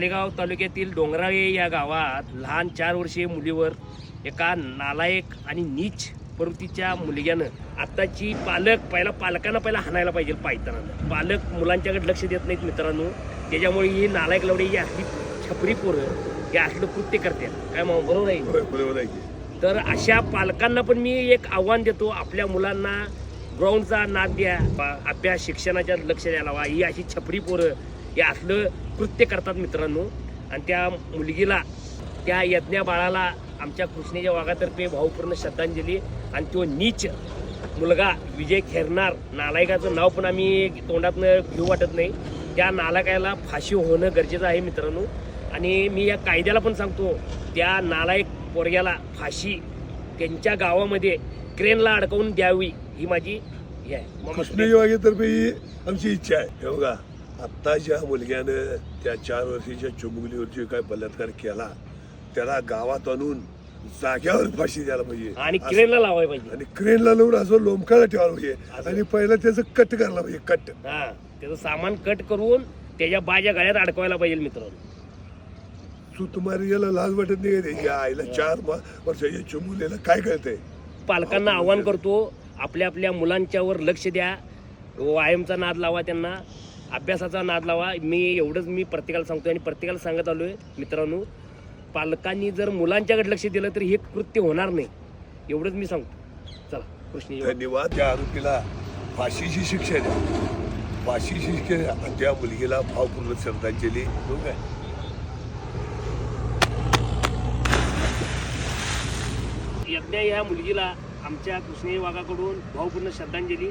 मालेगाव तालुक्यातील डोंगराळे या गावात लहान 4 वर्षीय मुलीवर एका नालायक आणि नीच प्रवृत्तीच्या मुलग्यानं आताची पालकांना पहिला हाणायला पाहिजे पायताना. पालक मुलांच्याकडे लक्ष देत नाहीत मित्रांनो. त्याच्यामुळे ही नालायक लवडे ही असली छपरी पोरं हे असलं कृत्य करतात. काय मग बरोबर आहे? बरोबर आहे. तर अशा पालकांना पण मी एक आव्हान देतो, आपल्या मुलांना ग्राउंडचा नाद द्या, अभ्यास शिक्षणाच्या लक्ष द्यायला हवा. ही अशी छपरी पोरं हे असलं कृत्य करतात मित्रांनो. आणि त्या मुलगीला, त्या यज्ञा बाळाला आमच्या कृष्णेच्या वाघातर्फे भावपूर्ण श्रद्धांजली. आणि तो नीच मुलगा विजय खेरणार नालायकाचं नाव पण आम्ही तोंडातनं घेऊ वाटत नाही. त्या नालायकाला फाशी होणं गरजेचं आहे मित्रांनो. आणि मी या कायद्याला पण सांगतो, त्या नालायक पोरग्याला फाशी त्यांच्या गावामध्ये क्रेनला अडकवून द्यावी, ही माझी हे आहे. कृष्णेच्या वाघेतर्फे ही आमची इच्छा आहे. हे बघा, आत्ता ज्या मुलग्यानं त्या 4 वर्षाच्या चिमुकलीवरची काय बलात्कार केला, त्याला गावात आणून जाग्यावर फाशी द्यायला पाहिजे आणि क्रेनला लावायला पाहिजे. आणि क्रेनला लावून असं लोंबकाळा ठेवायला पाहिजे. आणि पहिला त्याचं कट करायला पाहिजे. कट, हा, त्याचं सामान कट करून त्याच्या बाच्या गळ्यात अडकवायला पाहिजे मित्रांनो. तू तुम्हाला याला लाज वाटत नाही का? त्याच्या आईला 4 वर्षाच्या चिमुकलीला काय कळतंय? पालकांना आव्हान करतो, आपल्या आपल्या मुलांच्यावर लक्ष द्या. व्यायामचा नाद लावा, त्यांना अभ्यासाचा नाद लावा. मी एवढंच मी प्रत्येकाला सांगतो आणि प्रत्येकाला सांगत आलोय मित्रांनो. पालकांनी जर मुलांच्याकडे लक्ष दिलं तर हे कृत्य होणार नाही, एवढंच मी सांगतो. चला कृष्ण धन्यवाद. त्या आरोपीला फाशीची शिक्षा द्या, फाशीची शिक्षा द्या. आणि त्या मुलगीला भावपूर्ण श्रद्धांजली. काय यज्ञा ह्या मुलगीला आमच्या कृष्ण वाघाकडून भावपूर्ण श्रद्धांजली.